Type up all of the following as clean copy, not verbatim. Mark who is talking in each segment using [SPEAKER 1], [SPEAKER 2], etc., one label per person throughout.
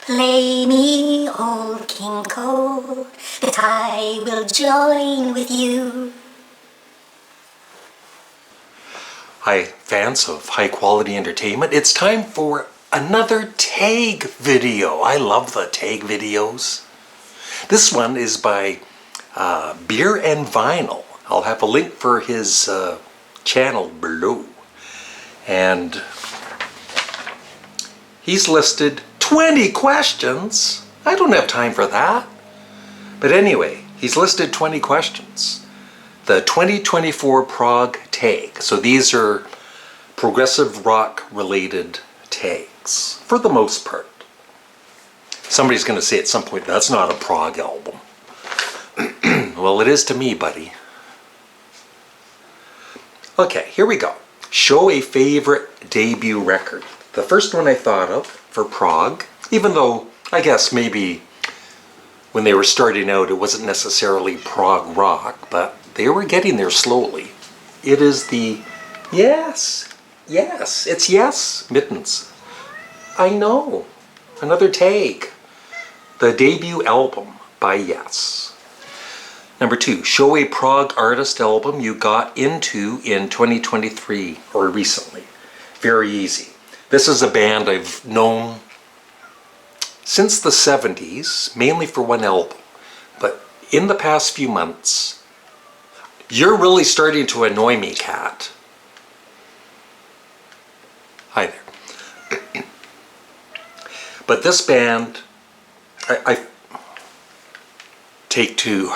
[SPEAKER 1] Play me, old King Cole, that I will join with you.
[SPEAKER 2] Hi, fans of high-quality entertainment. It's time for another tag video. I love the tag videos. This one is by Beer and Vinyl. I'll have a link for his channel below. And he's listed 20 questions. I don't have time for that. But anyway, he's listed 20 questions. The 2024 Prog tag. So these are progressive rock related tags for the most part. Somebody's going to say at some point, that's not a Prog album. Well, it is to me, buddy. Okay, here we go. Show a favorite debut record. The first one I thought of for Prog, even though I guess maybe when they were starting out it wasn't necessarily prog rock, but they were getting there slowly. It is the Yes, it's Yes, Mittens. I know, another tag. The debut album by Yes. Number 2, show a Prog artist album you got into in 2023 or recently. Very easy. This is a band I've known since the 70s, mainly for one album. But in the past few months, you're really starting to annoy me, Cat. Hi there. But this band, I take two.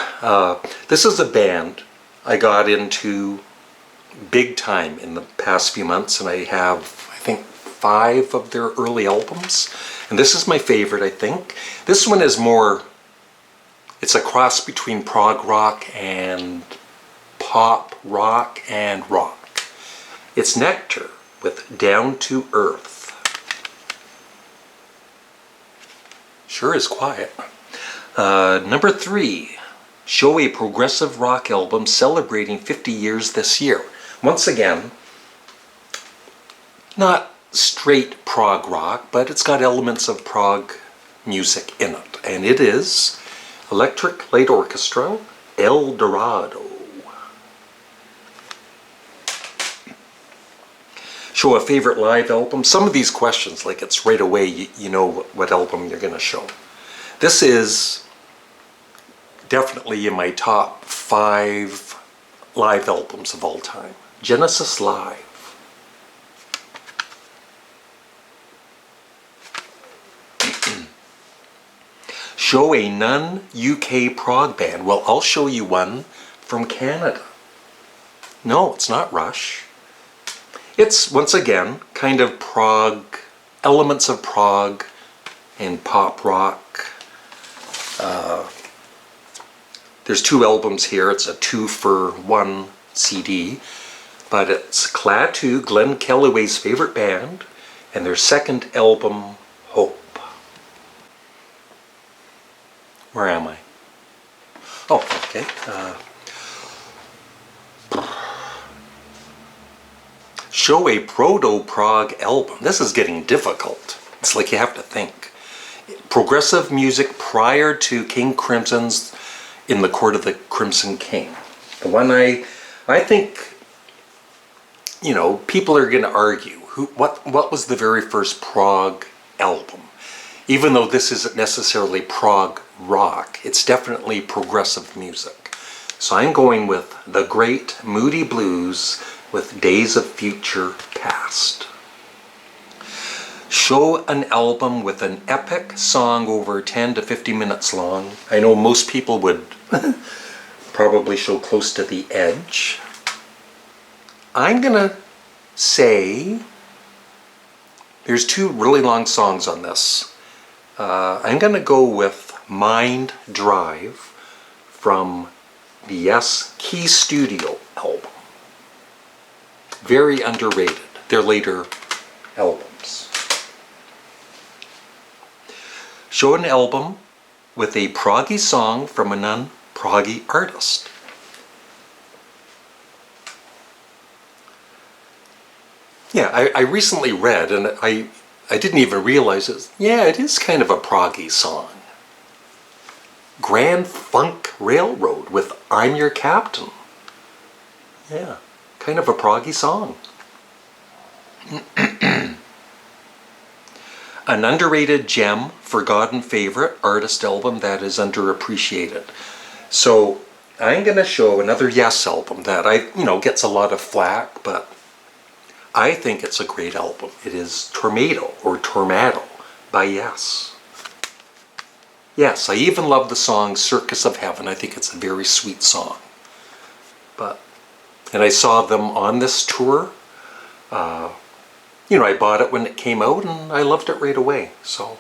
[SPEAKER 2] This is a band I got into big time in the past few months, and I have, I think, 5 of their early albums. And this is my favorite, I think. This one is more, it's a cross between prog rock and pop rock and rock. It's Nectar with Down to Earth. Sure is quiet. Number 3, show a progressive rock album celebrating 50 years this year. Once again, not straight prog rock, but it's got elements of prog music in it. And it is Electric Light Orchestra, El Dorado. Show a favorite live album. Some of these questions, like it's right away, you know what album you're going to show. This is definitely in my top 5 live albums of all time. Genesis Live. Show a non-UK prog band. Well, I'll show you one from Canada. No, it's not Rush. It's, once again, kind of prog, elements of prog and pop rock. There's 2 albums here. It's a 2-for-1 CD. But it's Klaatu, Glenn Kellaway's favorite band, and their second album, Hope. Where am I? Oh, okay. Show a proto-prog album. This is getting difficult. It's like you have to think. Progressive music prior to King Crimson's In the Court of the Crimson King. The one I think, you know, people are going to argue what was the very first prog album. Even though this isn't necessarily prog rock, it's definitely progressive music. So I'm going with The Great Moody Blues with Days of Future Past. Show an album with an epic song over 10 to 50 minutes long. I know most people would probably show Close to the Edge. I'm gonna say there's 2 really long songs on this. I'm gonna go with Mind Drive from the Yes Key Studio album. Very underrated, their later albums. Show an album with a proggy song from a non-proggy artist. Yeah, I recently read, and I didn't even realize it. Yeah, it is kind of a proggy song. Grand Funk Railroad with I'm Your Captain. Yeah, kind of a proggy song. An underrated gem, forgotten favorite, artist album that is underappreciated. So I'm going to show another Yes album that gets a lot of flack, but I think it's a great album. It is Tornado or Tornado by Yes. Yes, I even love the song Circus of Heaven. I think it's a very sweet song. And I saw them on this tour. I bought it when it came out and I loved it right away. So,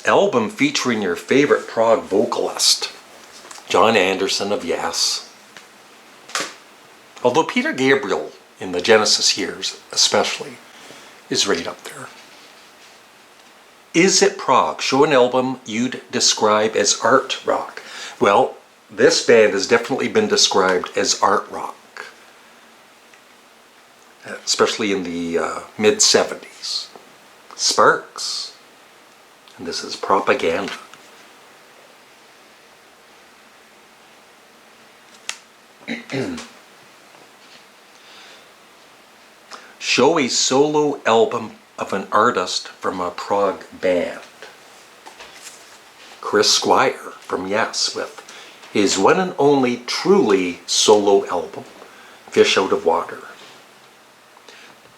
[SPEAKER 2] album featuring your favorite prog vocalist, John Anderson of Yes. Although Peter Gabriel in the Genesis years especially is right up there. Is it prog? Show an album you'd describe as art rock. Well, this band has definitely been described as art rock, especially in the mid-70s. Sparks, and this is Propaganda. Show a solo album of an artist from a prog band. Chris Squire from Yes with his one and only truly solo album, Fish Out of Water.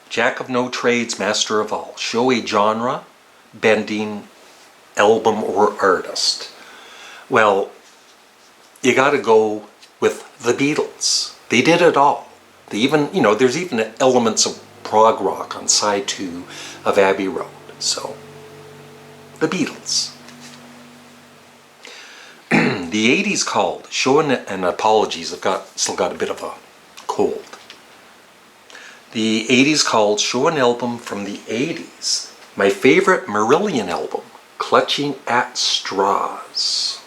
[SPEAKER 2] Jack of no trades, master of all. Show a genre bending album or artist. Well, you got to go with the Beatles. They did it all. They even, there's even elements of prog rock on side 2 of Abbey Road. So, the Beatles. The 80s called. Showing and apologies, I've still got a bit of a cold. The 80s called. Show an album from the 80s. My favorite Marillion album, Clutching at Straws.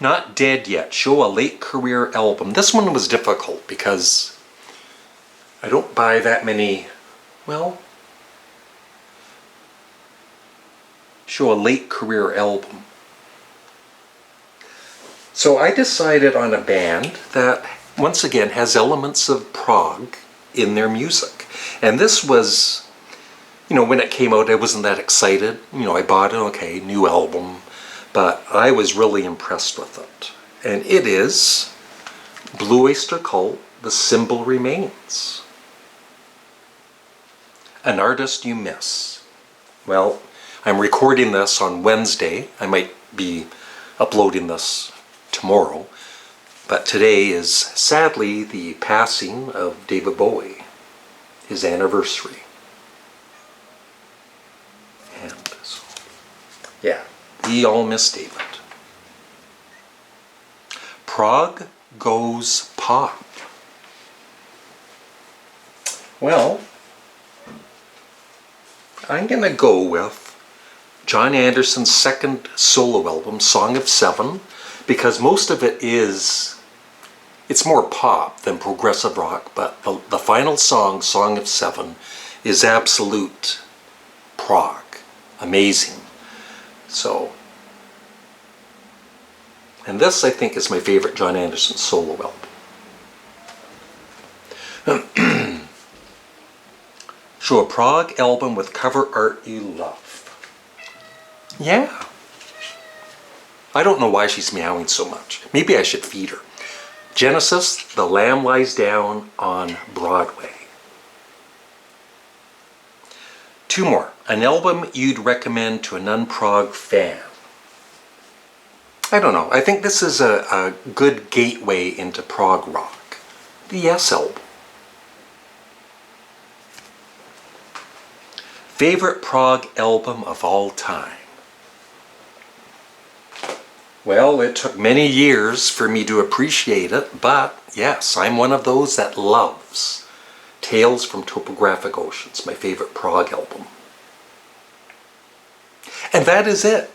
[SPEAKER 2] Not Dead Yet. Show a late career album. This one was difficult because I don't buy that many, show a late career album. So I decided on a band that, once again, has elements of prog in their music. And this was, when it came out, I wasn't that excited. I bought it, okay, new album. But I was really impressed with it. And it is Blue Oyster Cult, The Symbol Remains. An artist you miss. Well, I'm recording this on Wednesday. I might be uploading this tomorrow. But today is sadly the passing of David Bowie, his anniversary. And so, yeah. We all miss David. Prog goes pop. Well, I'm going to go with John Anderson's second solo album, Song of Seven, because most of it it's more pop than progressive rock, but the final song, Song of Seven, is absolute prog. Amazing. So, and this I think is my favorite John Anderson solo album. Show a prog album with cover art you love. Yeah. I don't know why she's meowing so much. Maybe I should feed her. Genesis, The Lamb Lies Down on Broadway. 2 more. An album you'd recommend to a non-prog fan. I don't know. I think this is a good gateway into prog rock. The Yes album. Favorite prog album of all time. Well, it took many years for me to appreciate it, but yes, I'm one of those that loves Tales from Topographic Oceans, my favorite prog album. And that is it.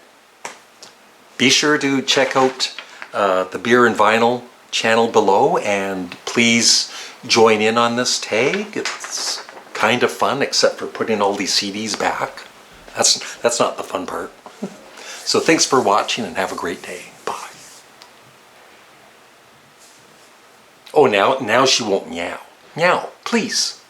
[SPEAKER 2] Be sure to check out the Beer and Vinyl channel below, and please join in on this tag. It's kind of fun, except for putting all these CDs back. That's not the fun part. So thanks for watching and have a great day. Bye. Oh, now she won't meow. Meow, please.